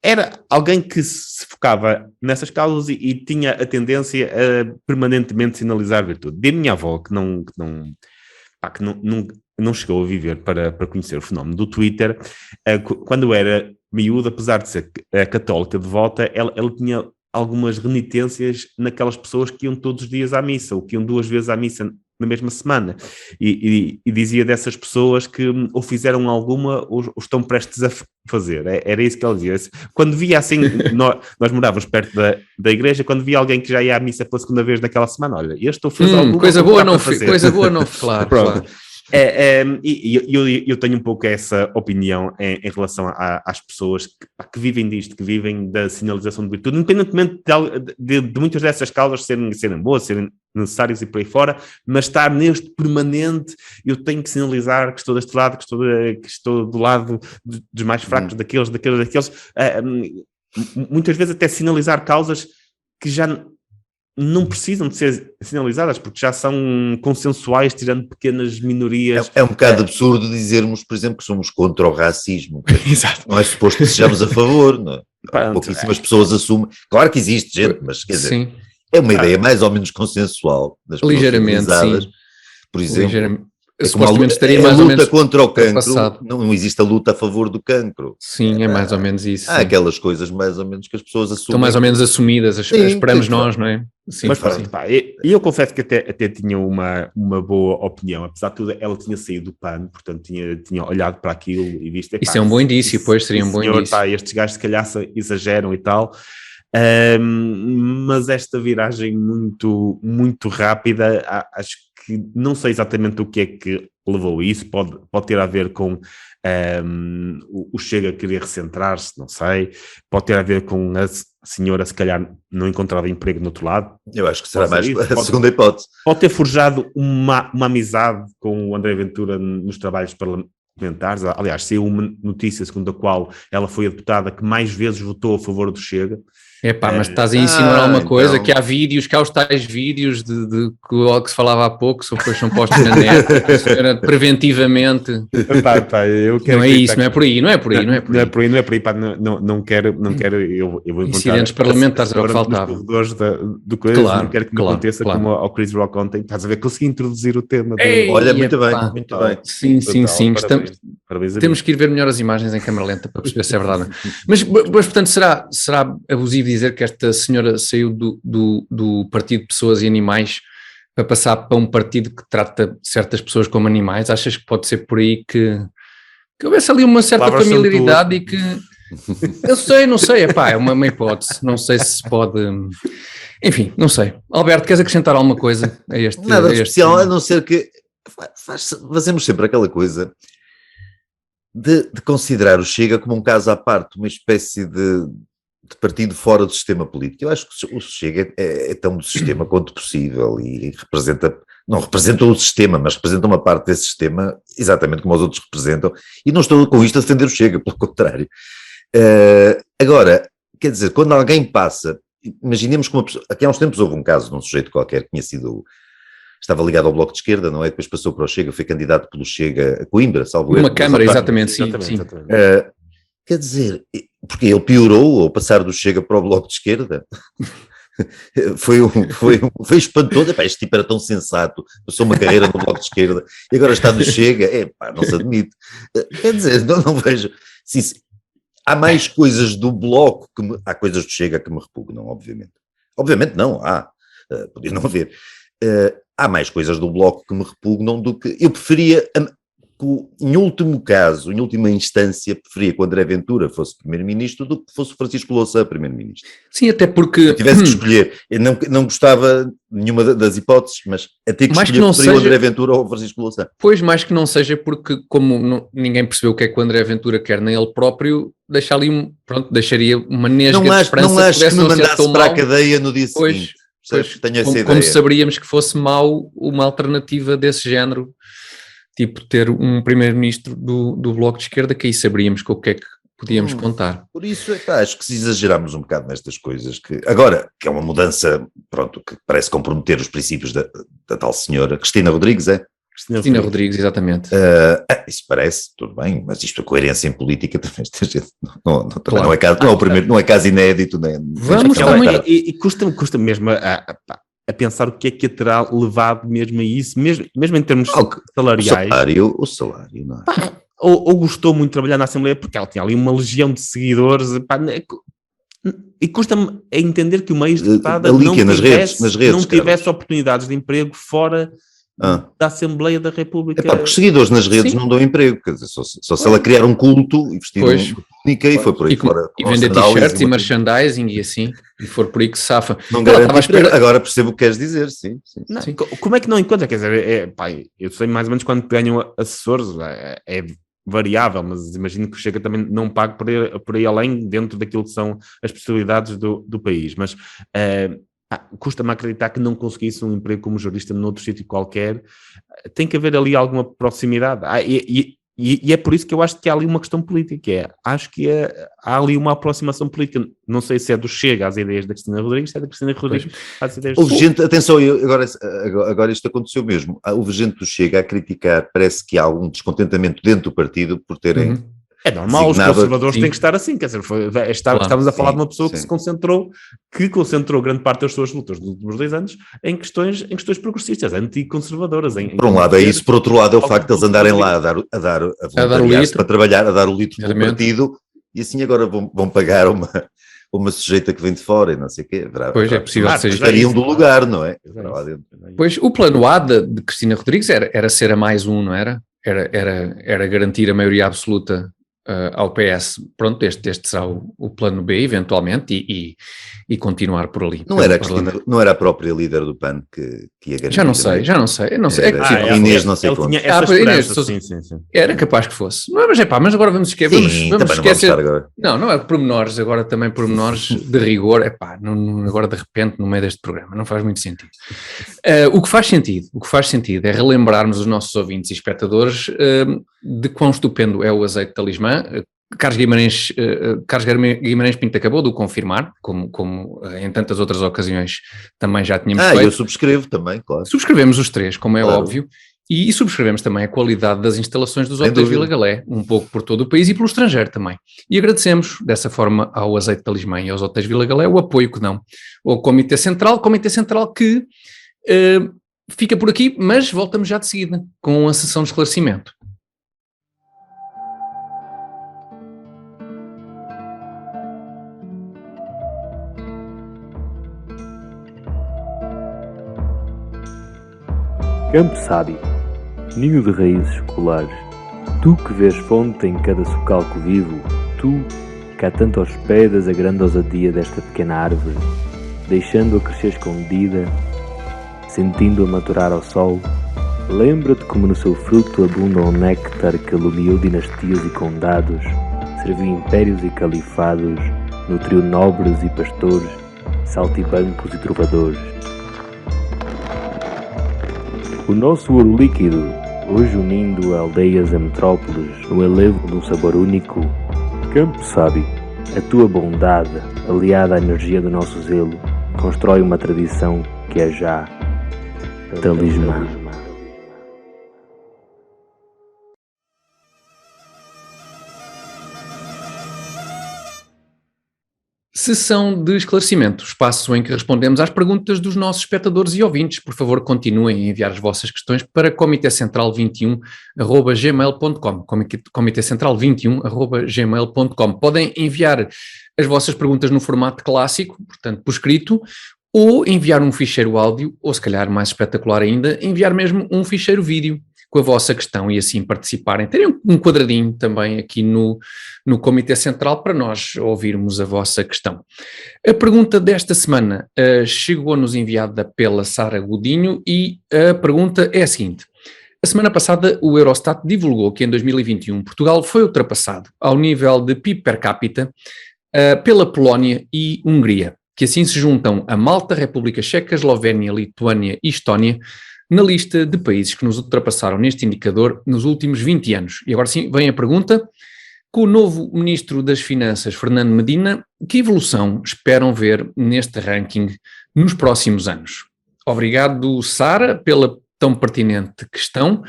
era alguém que se focava nessas causas e tinha a tendência a permanentemente sinalizar virtude. De minha avó, que não chegou a viver para conhecer o fenómeno do Twitter, quando era miúda, apesar de ser católica devota, ela tinha algumas renitências naquelas pessoas que iam todos os dias à missa, ou que iam 2 vezes à missa na mesma semana, e dizia dessas pessoas que ou fizeram alguma ou estão prestes a fazer. Era isso que ela dizia. Quando via assim, nós morávamos perto da igreja, quando via alguém que já ia à missa pela 2ª vez naquela semana, olha, este ou fez alguma coisa boa não fez, claro. Eu tenho um pouco essa opinião em relação às pessoas que vivem disto, que vivem da sinalização de virtude, independentemente de muitas dessas causas serem boas, serem necessárias e por aí fora, mas estar neste permanente, eu tenho que sinalizar que estou deste lado, que estou do lado dos mais fracos, daqueles, muitas vezes até sinalizar causas que já não precisam de ser sinalizadas, porque já são consensuais, tirando pequenas minorias. É um bocado absurdo dizermos, por exemplo, que somos contra o racismo. Exato. Não é suposto que sejamos a favor, não é? Pouquíssimas pessoas assumem. Claro que existe gente, mas quer dizer, Sim, é uma ideia mais ou menos consensual das pessoas ligeiramente, civilizadas. sim. Por exemplo, Ligeiramente. é como Supostamente estaria a mais ou luta menos contra o cancro, passado. não existe a luta a favor do cancro. Sim, é mais ou menos isso. Há sim. aquelas coisas mais ou menos que as pessoas assumem. Estão mais ou menos assumidas, Sim, esperamos sim, nós, não é? Sim, Mas sim. pronto, pá, eu confesso que até tinha uma boa opinião, apesar de tudo, ela tinha saído do PAN, portanto tinha olhado para aquilo e visto... Isso é um bom indício, pois seria um bom indício. Pá, estes gajos se calhar exageram e tal, mas esta viragem muito, muito rápida, acho que não sei exatamente o que é que levou a isso, pode ter a ver com o Chega a querer recentrar-se, não sei, pode ter a ver com a senhora se calhar não encontrava emprego no outro lado. Eu acho que será mais isso, a segunda hipótese. Pode ter forjado uma amizade com o André Ventura nos trabalhos parlamentares. Aliás, saiu uma notícia segundo a qual ela foi a deputada que mais vezes votou a favor do Chega. Epá, mas estás a insinuar alguma coisa, então. que há vídeos, que há os tais vídeos que se falava há pouco, que depois são postos na net, a senhora preventivamente. Eu quero Não é isso, não é por aí, não é por aí, não é por aí. Não é por aí, pá, não quero, eu vou encontrar Incidentes parlamentares era o que faltava. nos corredores do coisa, Claro, não quero que me claro, aconteça claro. como ao Chris Rock ontem, estás a ver, consegui introduzir o tema. Ei, Olha, muito bem, epá. muito bem. Sim, sim, sim. Parabéns a Temos mim. que ir ver melhor as imagens em câmara lenta para perceber se é verdade. Mas portanto, será abusivo dizer que esta senhora saiu do partido de Pessoas e Animais para passar para um partido que trata certas pessoas como animais? Achas que pode ser por aí que houvesse ali uma certa Palavras são familiaridade e que... Eu não sei, epá, é uma hipótese, não sei se pode... Enfim, não sei. Alberto, queres acrescentar alguma coisa a este... Nada de a este... especial, a não ser que fazemos sempre aquela coisa de considerar o Chega como um caso à parte, uma espécie de partido fora do sistema político. Eu acho que o Chega é tão do sistema quanto possível e não representa o sistema, mas representa uma parte desse sistema exatamente como os outros representam, e não estou com isto a defender o Chega, pelo contrário. Agora, quer dizer, quando alguém passa, imaginemos que uma pessoa, aqui há uns tempos houve um caso de um sujeito qualquer que estava ligado ao Bloco de Esquerda, não é? Depois passou para o Chega, foi candidato pelo Chega a Coimbra, salvo erro. Uma Câmara, exatamente, sim. Quer dizer, porque ele piorou ao passar do Chega para o Bloco de Esquerda. Foi espantoso. Epá, este tipo era tão sensato, passou uma carreira no Bloco de Esquerda e agora está no Chega. Não se admite. Quer dizer, não vejo. Sim, há mais coisas do Bloco há coisas do Chega que me repugnam, obviamente. Obviamente não, podia não haver. Há mais coisas do Bloco que me repugnam do que... Eu preferia, em último caso, em última instância, preferia que o André Ventura fosse primeiro-ministro do que fosse o Francisco Louçã primeiro-ministro. Sim, até porque... Se eu tivesse que escolher, eu não gostava de nenhuma das hipóteses, mas até que escolher, preferia o André Ventura ou o Francisco Louçã. Pois, mais que não seja porque, como ninguém percebeu o que é que o André Ventura quer, nem ele próprio, deixaria uma nesga de esperança não acho que me mandasse para a mau. cadeia no dia seguinte. Pois, tenho essa ideia. Como saberíamos que fosse mau uma alternativa desse género, tipo ter um primeiro-ministro do Bloco de Esquerda, que aí saberíamos com o que é que podíamos contar. Por isso, acho que se exagerarmos um bocado nestas coisas, agora, que é uma mudança, que parece comprometer os princípios da tal senhora, Cristina Rodrigues, é? Cristina Rodrigues, exatamente. Isso parece, tudo bem, mas isto a coerência em política também esta gente Claro. não é caso, não é caso inédito, né? Vamos também... E custa mesmo a pensar o que é que a terá levado mesmo a isso, mesmo em termos salariais. O salário, não é? Ou gostou muito de trabalhar na Assembleia porque ela tinha ali uma legião de seguidores, e custa-me a entender que uma ex-deputada Ali não nas redes, tivesse oportunidades de emprego fora da Assembleia da República. Porque os seguidores nas redes não dão emprego, quer dizer, só se ela criar um culto e vestir uma túnica e foi por aí fora. E vender t-shirts e merchandising e assim, e for por aí que se safa. Não garante agora percebo o que queres dizer, sim. Como é que não encontra? Quer dizer, eu sei mais ou menos quando ganham assessores, é variável, mas imagino que o Chega também não pague por aí além dentro daquilo que são as possibilidades do país, mas custa-me acreditar que não conseguisse um emprego como jornalista noutro sítio qualquer. Tem que haver ali alguma proximidade. E é por isso que eu acho que há ali uma questão política. Acho que há ali uma aproximação política. Não sei se é do Chega às ideias da Cristina Rodrigues, se é da Cristina Rodrigues às ideias do Chega. Atenção, agora isto aconteceu mesmo. Houve gente do Chega a criticar, parece que há algum descontentamento dentro do partido por terem... É normal, os conservadores têm que estar assim, quer dizer, estamos a falar de uma pessoa que concentrou grande parte das suas lutas nos últimos 2 anos em questões progressistas, anticonservadoras. Por um lado é isso, por outro lado é o facto de eles andarem lá a dar voluntariado para trabalhar, a dar o litro do partido, e assim agora vão pagar uma sujeita que vem de fora e não sei o quê. Pois é possível que seja. Estariam do lugar, não é? Pois o plano A de Cristina Rodrigues era ser a mais um, não era? Era garantir a maioria absoluta ao PS. Pronto, este será o plano B, eventualmente, e continuar por ali. Não era a própria líder do PAN que ia garantir? Já não sei. Inês não sei quanto. Era capaz que fosse. Mas agora vamos esquecer. Não é pormenores, agora também pormenores de rigor. Agora de repente, no meio deste programa, não faz muito sentido. O que faz sentido é relembrarmos os nossos ouvintes e espectadores de quão estupendo é o azeite talismã. Carlos Guimarães Pinto acabou de o confirmar, como em tantas outras ocasiões também já tínhamos feito. Eu subscrevo também, claro. Subscrevemos os 3, como é óbvio, e subscrevemos também a qualidade das instalações dos hotéis Vila Galé, um pouco por todo o país e pelo estrangeiro também. E agradecemos dessa forma ao Azeite Talismã e aos hotéis Vila Galé o apoio que dão ao Comitê Central que fica por aqui, mas voltamos já de seguida com a sessão de esclarecimento. Campo Sábio, ninho de raízes seculares, tu que vês fonte em cada socalco vivo, tu que há tanto hospedas a grande ousadia desta pequena árvore, deixando-a crescer escondida, sentindo-a maturar ao sol, lembra-te como no seu fruto abunda um néctar que alumiou dinastias e condados, serviu impérios e califados, nutriu nobres e pastores, saltibancos e trovadores. O nosso ouro líquido, hoje unindo aldeias a metrópoles no elevo de um sabor único, Campo Sábio, a tua bondade, aliada à energia do nosso zelo, constrói uma tradição que é já talismã. Sessão de esclarecimento, espaço em que respondemos às perguntas dos nossos espectadores e ouvintes. Por favor, continuem a enviar as vossas questões para comitecentral21@gmail.com, comitecentral21@gmail.com. Podem enviar as vossas perguntas no formato clássico, portanto, por escrito, ou enviar um ficheiro áudio, ou se calhar mais espetacular ainda, enviar mesmo um ficheiro vídeo com a vossa questão e assim participarem. Terem um quadradinho também aqui no Comitê Central para nós ouvirmos a vossa questão. A pergunta desta semana chegou-nos enviada pela Sara Godinho e a pergunta é a seguinte. A semana passada o Eurostat divulgou que em 2021 Portugal foi ultrapassado ao nível de PIB per capita pela Polónia e Hungria, que assim se juntam a Malta, República Checa, Eslovénia, Lituânia e Estónia, na lista de países que nos ultrapassaram neste indicador nos últimos 20 anos. E agora sim, vem a pergunta. Com o novo Ministro das Finanças, Fernando Medina, que evolução esperam ver neste ranking nos próximos anos? Obrigado, Sara, pela tão pertinente questão.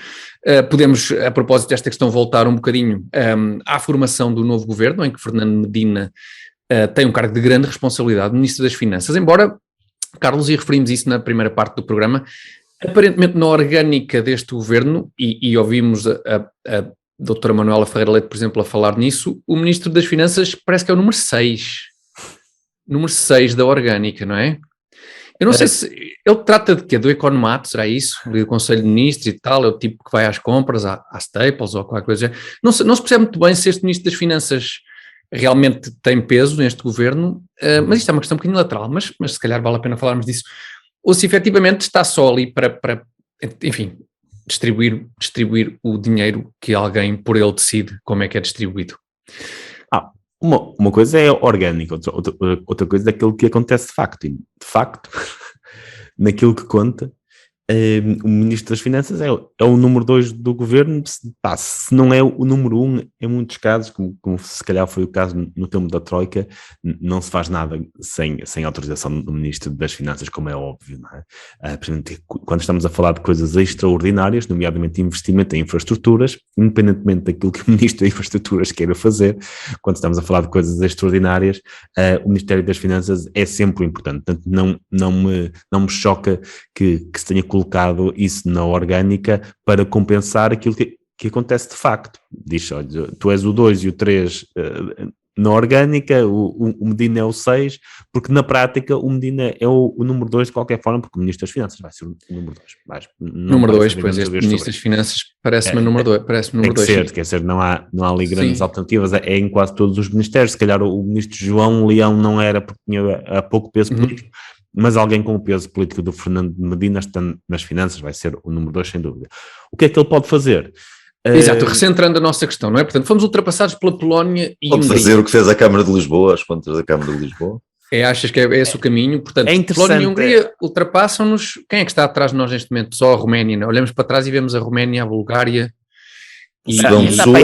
Podemos, a propósito desta questão, voltar um bocadinho à formação do novo governo, em que Fernando Medina tem um cargo de grande responsabilidade, Ministro das Finanças, embora, Carlos, e referimos isso na primeira parte do programa, aparentemente na orgânica deste governo, e ouvimos a doutora Manuela Ferreira Leite, por exemplo, a falar nisso, o Ministro das Finanças parece que é o número 6 da orgânica, não é? Eu não sei se ele trata de quê? Do economato, será isso? Do Conselho de Ministros e tal, é o tipo que vai às compras, à Staples ou qualquer coisa. Não se percebe muito bem se este Ministro das Finanças realmente tem peso neste governo, mas isto é uma questão um bocadinho lateral, mas se calhar vale a pena falarmos disso. Ou se efetivamente está só ali para enfim, distribuir o dinheiro que alguém por ele decide como é que é distribuído. Uma coisa é orgânica, outra coisa é aquilo que acontece de facto. E, de facto, naquilo que conta, o Ministro das Finanças é o número 2 do governo, se não é o número 1, em muitos casos, como se calhar foi o caso no tempo da Troika, não se faz nada sem autorização do Ministro das Finanças, como é óbvio, não é? Quando estamos a falar de coisas extraordinárias, nomeadamente investimento em infraestruturas, independentemente daquilo que o Ministro das Infraestruturas queira fazer, quando estamos a falar de coisas extraordinárias, o Ministério das Finanças é sempre importante. Portanto, não me choca que se tenha colocado isso na orgânica para compensar aquilo que acontece de facto. Diz, olha, tu és o 2 e o 3 na orgânica, o Medina é o 6, porque na prática o Medina é o número 2 de qualquer forma, porque o Ministro das Finanças vai ser o número 2. Número 2, pois este Ministro das Finanças parece-me número 2. Parece-me número 2. Quer dizer, não há ali grandes alternativas, é em quase todos os ministérios. Se calhar o Ministro João Leão não era porque tinha pouco peso político, mas alguém com o peso político do Fernando Medina estando nas finanças vai ser o número 2 sem dúvida. O que é que ele pode fazer? Exato, recentrando a nossa questão, não é? Portanto, fomos ultrapassados pela Polónia e pode fazer o que fez a Câmara de Lisboa, as contas da Câmara de Lisboa. Achas que é esse o caminho? Portanto, Polónia e Hungria ultrapassam-nos. Quem é que está atrás de nós neste momento? Só a Roménia, não? Olhamos para trás e vemos a Roménia, a Bulgária... Não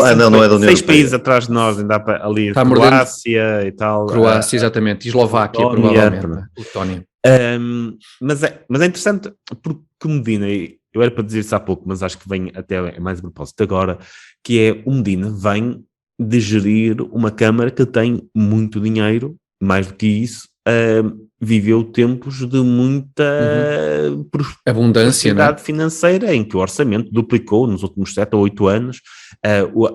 é da União Europeia. 6 países atrás de nós, ainda há ali está Croácia e tal. Croácia, exatamente, e Eslováquia, provavelmente. Letónia. Mas é interessante porque Medina, eu era para dizer isso há pouco, mas acho que vem até mais a propósito agora, que é o Medina vem de gerir uma Câmara que tem muito dinheiro, mais do que isso, viveu tempos de muita abundância, prosperidade financeira, em que o orçamento duplicou nos últimos 7 ou 8 anos.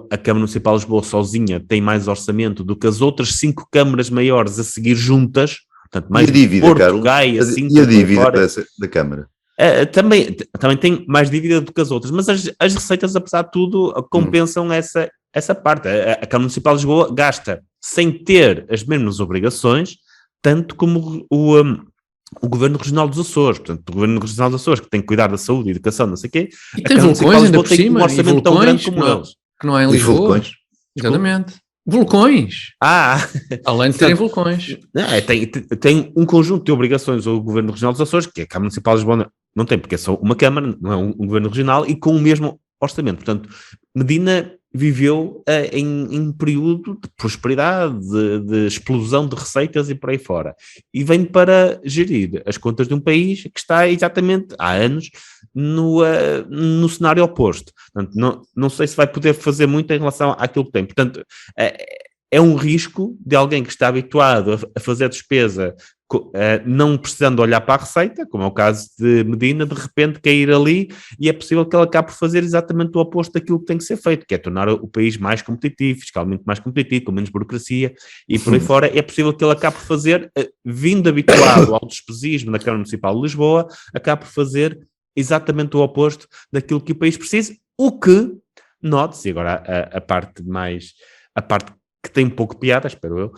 A Câmara Municipal de Lisboa sozinha tem mais orçamento do que as outras 5 câmaras maiores a seguir juntas. Portanto, mais e a dívida, Porto, Carlos? Gaia, e a dívida da Câmara? Também tem mais dívida do que as outras, mas as receitas, apesar de tudo, compensam essa parte. A Câmara Municipal de Lisboa gasta sem ter as mesmas obrigações, tanto como o Governo Regional dos Açores. Portanto, o Governo Regional dos Açores, que tem que cuidar da saúde, educação, não sei o quê. E tem vulcões ainda por cima, um orçamento tão grande como eles. Que não é em Lisboa. Vulcões. Exatamente. Vulcões! Além de terem vulcões. Tem um conjunto de obrigações o Governo Regional dos Açores, que a Câmara Municipal de Lisboa não tem, porque é só uma Câmara, não é um Governo Regional, e com o mesmo orçamento. Portanto, Medina viveu em período de prosperidade, de explosão de receitas e por aí fora. E vem para gerir as contas de um país que está exatamente há anos no cenário oposto. Portanto, não sei se vai poder fazer muito em relação àquilo que tem. Portanto, é um risco de alguém que está habituado a fazer despesa não precisando olhar para a receita, como é o caso de Medina, de repente cair ali, e é possível que ele acabe por fazer exatamente o oposto daquilo que tem que ser feito, que é tornar o país mais competitivo, fiscalmente mais competitivo, com menos burocracia, e por aí fora. É possível que ele acabe por fazer, vindo habituado ao despesismo da Câmara Municipal de Lisboa, acabe por fazer exatamente o oposto daquilo que o país precisa, o que, note-se, e agora a parte que tem um pouco de piada, espero eu,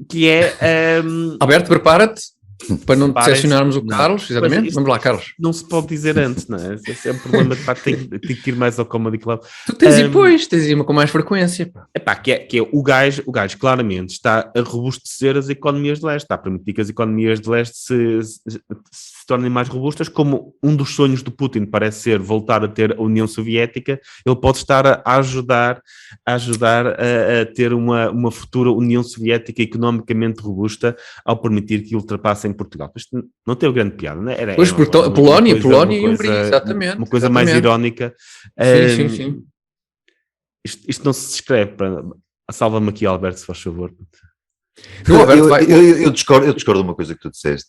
que é... Alberto, prepara-te para não decepcionarmos o Carlos, exatamente. Vamos lá, Carlos. Não se pode dizer antes, não é? Esse é o problema, de facto, tem que ir mais ao Comedy Club. Tu tens tens uma com mais frequência. Que é o gajo claramente está a robustecer as economias de leste, está a permitir que as economias de leste se tornem mais robustas, como um dos sonhos do Putin parece ser voltar a ter a União Soviética. Ele pode estar a ajudar a ter uma futura União Soviética economicamente robusta ao permitir que ultrapassem Portugal. Isto não teve grande piada, não é? Pois, Polónia e Hungria, exatamente. Uma coisa mais irónica. Sim. Isto não se escreve para... Salva-me aqui, Alberto, se faz favor. Eu discordo de uma coisa que tu disseste.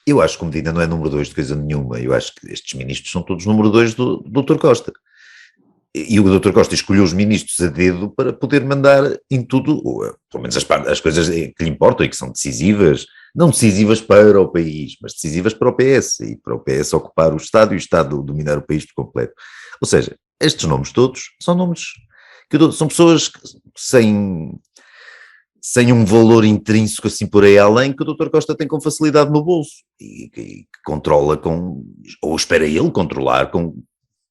Eu acho que o Medina não é número 2 de coisa nenhuma. Eu acho que estes ministros são todos número 2 do Dr. Costa. E o Dr. Costa escolheu os ministros a dedo para poder mandar em tudo, ou, pelo menos as coisas que lhe importam e que são decisivas, não decisivas para o país, mas decisivas para o PS, e para o PS ocupar o Estado e o Estado dominar o país por completo. Ou seja, estes nomes todos são nomes são pessoas sem um valor intrínseco assim por aí além, que o Dr. Costa tem com facilidade no bolso e que controla ou espera ele controlar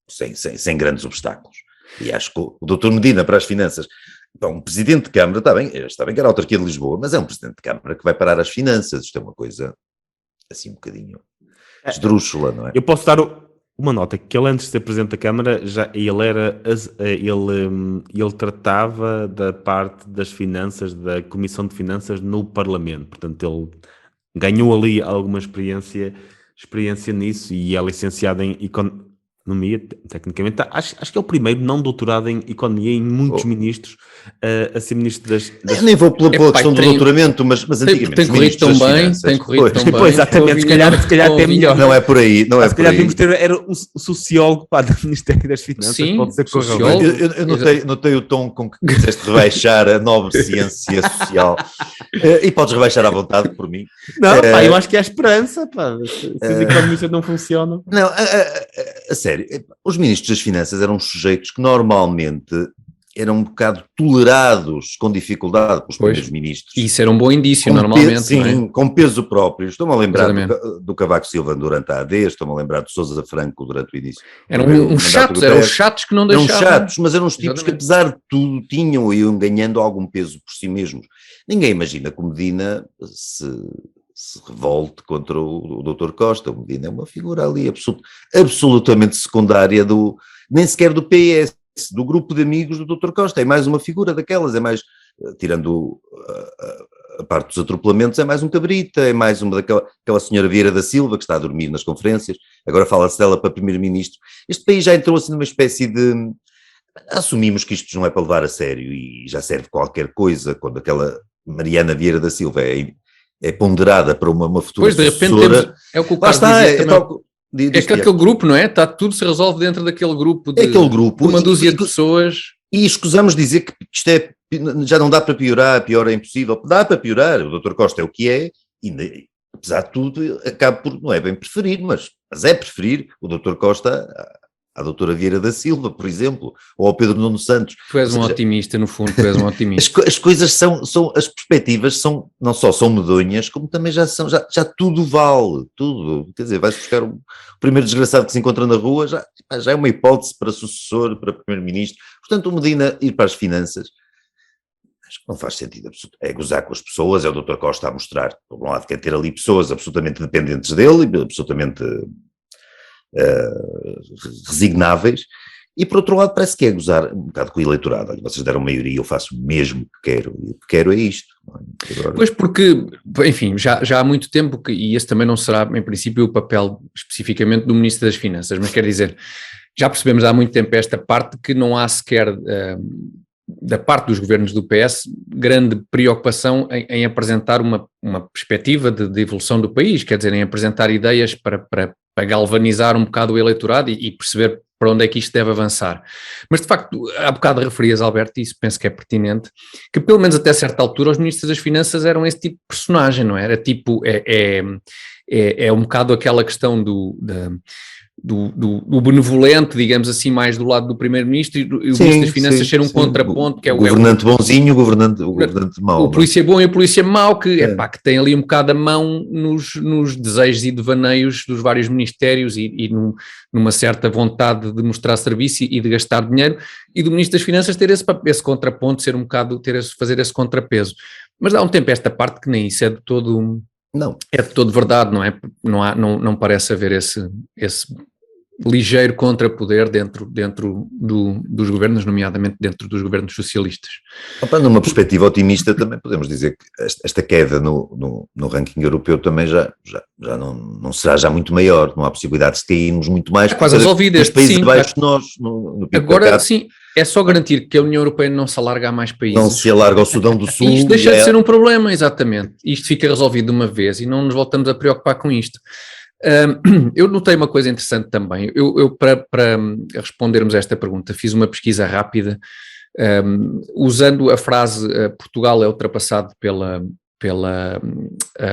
sem grandes obstáculos. E acho que o Dr. Medina para as finanças, um presidente de Câmara, está bem que era a autarquia de Lisboa, mas é um presidente de Câmara que vai parar as finanças. Isto é uma coisa assim um bocadinho esdrúxula, não é? Eu posso dar uma nota, que ele antes de ser presidente da Câmara, ele tratava da parte das finanças, da Comissão de Finanças no Parlamento, portanto ele ganhou ali alguma experiência nisso e é licenciado em Economia, tecnicamente. Acho que é o primeiro não doutorado em Economia em muitos ministros a ser ministro das... Eu nem vou pela questão do doutoramento, mas antigamente... Tem corrido tão bem. Pois, exatamente, se calhar até melhor. Não é por aí, não é se por calhar aí. temos ter, era um sociólogo do Ministério das Finanças. Sim, pode ser sociólogo. Eu notei o tom com que quiseste rebaixar a nobre ciência social. E podes rebaixar à vontade por mim. Não, pá, eu acho que é a esperança, pá. Se as economistas não funcionam. Não, a sério, os ministros das Finanças eram sujeitos que normalmente eram um bocado tolerados com dificuldade pelos primeiros ministros. Isso era um bom indício, normalmente. Sim, não é? com peso próprio. Estou-me a lembrar do Cavaco Silva durante a AD, estou-me a lembrar de Sousa Franco durante o início. Eram uns chatos que não deixavam. Eram chatos, mas eram os tipos que, apesar de tudo, tinham e iam ganhando algum peso por si mesmos. Ninguém imagina que o Medina se revolte contra o Dr. Costa. O Medina é uma figura ali absolutamente secundária nem sequer do PS, do grupo de amigos do Dr. Costa. É mais uma figura daquelas, é mais, tirando a parte dos atropelamentos, é mais um cabrita, é mais uma daquela senhora Vieira da Silva que está a dormir nas conferências, agora fala-se dela para primeiro-ministro. Este país já entrou assim numa espécie de... Assumimos que isto não é para levar a sério e já serve qualquer coisa, quando aquela Mariana Vieira da Silva é ponderada para uma futura de repente sucessora. É o que o Carlos dizia que aquele grupo, não é? Tudo se resolve dentro daquele grupo de uma dúzia de pessoas. E escusamos dizer que isto já não dá para piorar, pior é impossível. Dá para piorar, o Dr. Costa é o que é, e apesar de tudo, acaba por, não é bem preferir, mas é preferir o Dr. Costa à doutora Vieira da Silva, por exemplo, ou ao Pedro Nuno Santos. Tu és um otimista, no fundo, tu és um otimista. As coisas as perspectivas não só são medonhas, como também já tudo vale, tudo. Quer dizer, vais buscar o primeiro desgraçado que se encontra na rua, já é uma hipótese para sucessor, para primeiro-ministro. Portanto, o Medina ir para as finanças, acho que não faz sentido absoluto. É gozar com as pessoas, é o Dr. Costa a mostrar, por um lado, quer ter ali pessoas absolutamente dependentes dele, absolutamente... resignáveis, e por outro lado parece que é gozar um bocado com o eleitorado. Olha, vocês deram maioria, eu faço o mesmo que quero, e o que quero é isto. Agora... Pois porque, enfim, já há muito tempo e esse também não será em princípio o papel especificamente do Ministro das Finanças, mas quer dizer, já percebemos há muito tempo esta parte que não há sequer da parte dos governos do PS grande preocupação em apresentar uma perspectiva de evolução do país, quer dizer, em apresentar ideias para galvanizar um bocado o eleitorado e perceber para onde é que isto deve avançar. Mas, de facto, há bocado referias, Alberto, e isso penso que é pertinente, que pelo menos até certa altura os ministros das Finanças eram esse tipo de personagem, não é? Era tipo, é um bocado aquela questão do benevolente, digamos assim, mais do lado do Primeiro-Ministro, e o Ministro das Finanças ser um contraponto, que é o governante bonzinho, o governante mau. O polícia bom e o polícia mau, que tem ali um bocado a mão nos desejos e devaneios dos vários ministérios e numa certa vontade de mostrar serviço e de gastar dinheiro, e do Ministro das Finanças ter esse contraponto, ser um bocado, fazer esse contrapeso. Mas há um tempo esta parte que nem isso é de todo... Não. É de todo verdade, não é? Não parece haver esse ligeiro contrapoder dentro dos governos, nomeadamente dentro dos governos socialistas. Numa perspectiva otimista também podemos dizer que esta queda no ranking europeu também já não será já muito maior, não há possibilidade de cairmos muito mais. É quase resolvido este, países sim. debaixo de nós. No agora sim, é só garantir que a União Europeia não se alarga a mais países. Não se alarga ao Sudão do Sul. Isto deixa de ser um problema, exatamente. Isto fica resolvido de uma vez e não nos voltamos a preocupar com isto. Eu notei uma coisa interessante também. Eu para respondermos a esta pergunta, fiz uma pesquisa rápida, usando a frase Portugal é ultrapassado pela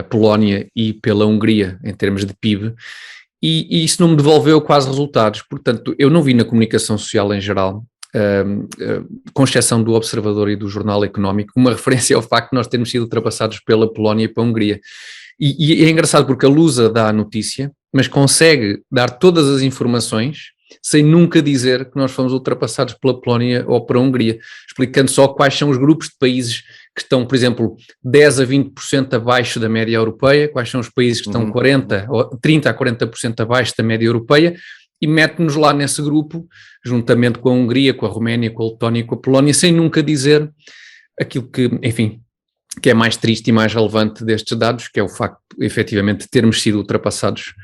Polónia e pela Hungria em termos de PIB, e isso não me devolveu quase resultados. Portanto, eu não vi na comunicação social em geral, com exceção do Observador e do Jornal Económico, uma referência ao facto de nós termos sido ultrapassados pela Polónia e pela Hungria. E é engraçado porque a Lusa dá a notícia, mas consegue dar todas as informações sem nunca dizer que nós fomos ultrapassados pela Polónia ou pela Hungria, explicando só quais são os grupos de países que estão, por exemplo, 10 a 20% abaixo da média europeia, quais são os países que estão 30 a 40% abaixo da média europeia, e mete-nos lá nesse grupo, juntamente com a Hungria, com a Roménia, com a Letónia e com a Polónia, sem nunca dizer aquilo que, enfim, que é mais triste e mais relevante destes dados, que é o facto, efetivamente, de termos sido ultrapassados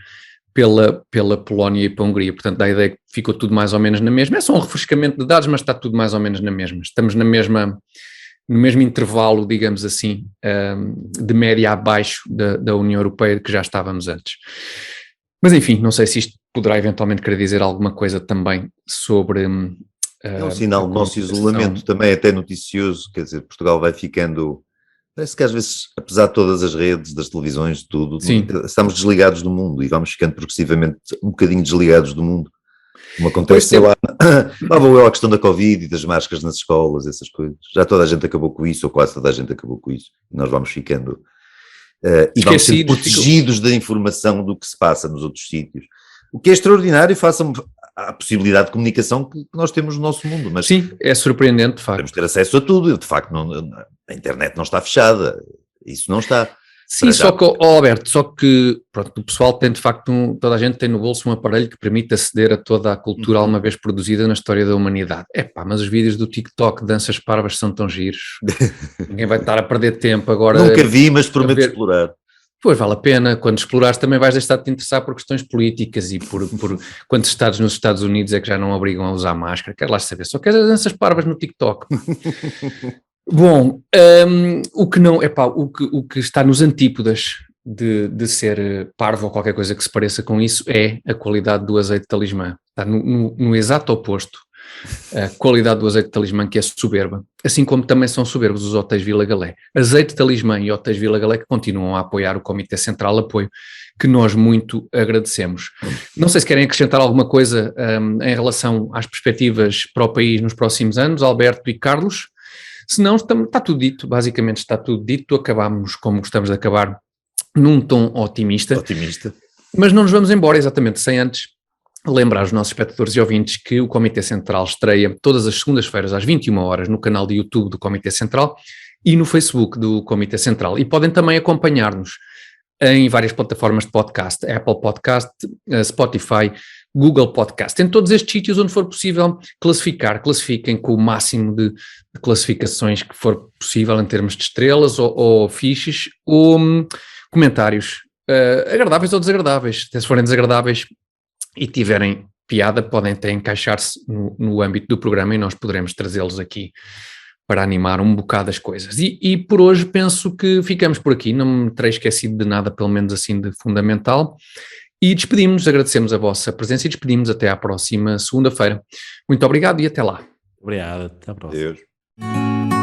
pela Polónia e pela Hungria. Portanto, dá a ideia que ficou tudo mais ou menos na mesma. É só um refrescamento de dados, mas está tudo mais ou menos na mesma. Estamos no mesmo intervalo, digamos assim, de média abaixo da União Europeia que já estávamos antes. Mas, enfim, não sei se isto poderá eventualmente querer dizer alguma coisa também sobre... É um sinal do nosso isolamento também, até noticioso, quer dizer, Portugal vai ficando... Parece que às vezes, apesar de todas as redes, das televisões, de tudo, Sim. Estamos desligados do mundo e vamos ficando progressivamente um bocadinho desligados do mundo. Como acontece, sei lá vou eu à questão da Covid e das máscaras nas escolas, essas coisas. Já toda a gente acabou com isso, ou quase toda a gente acabou com isso. E nós vamos ficando... e vamos sendo protegidos da informação do que se passa nos outros sítios. O que é extraordinário face à possibilidade de comunicação que nós temos no nosso mundo. Mas sim, é surpreendente, de facto. Podemos ter acesso a tudo, de facto a internet não está fechada, isso não está. Sim, só que, Alberto, pronto, o pessoal tem de facto, toda a gente tem no bolso um aparelho que permite aceder a toda a cultura alguma vez produzida na história da humanidade. Mas os vídeos do TikTok, danças parvas, são tão giros. Ninguém vai estar a perder tempo agora. Nunca vi, mas prometo explorar. Pois vale a pena, quando explorares também vais deixar de te interessar por questões políticas e por quantos estados nos Estados Unidos é que já não obrigam a usar máscara, quero lá saber, só queres as danças parvas no TikTok. Bom, o que está nos antípodas de ser parvo ou qualquer coisa que se pareça com isso é a qualidade do azeite Talismã. Está no exato oposto. A qualidade do azeite Talismã, que é soberba, assim como também são soberbos os hotéis Vila Galé. Azeite Talismã e hotéis Vila Galé que continuam a apoiar o Comitê Central Apoio, que nós muito agradecemos. Não sei se querem acrescentar alguma coisa em relação às perspectivas para o país nos próximos anos, Alberto e Carlos. Se não, está tudo dito, basicamente está tudo dito, acabamos como gostamos de acabar, num tom otimista. Mas não nos vamos embora exatamente sem antes lembrar aos nossos espectadores e ouvintes que o Comitê Central estreia todas as segundas-feiras às 21 horas no canal de YouTube do Comitê Central e no Facebook do Comitê Central. E podem também acompanhar-nos em várias plataformas de podcast, Apple Podcast, Spotify, Google Podcast. Em todos estes sítios onde for possível classifiquem com o máximo de classificações que for possível em termos de estrelas ou fiches ou comentários agradáveis ou desagradáveis. Se forem desagradáveis e tiverem piada, podem até encaixar-se no âmbito do programa e nós poderemos trazê-los aqui para animar um bocado as coisas. E por hoje penso que ficamos por aqui, não me terei esquecido de nada, pelo menos assim de fundamental, e despedimos-nos, agradecemos a vossa presença e despedimos até à próxima segunda-feira. Muito obrigado e até lá. Obrigado, até à próxima. Adeus.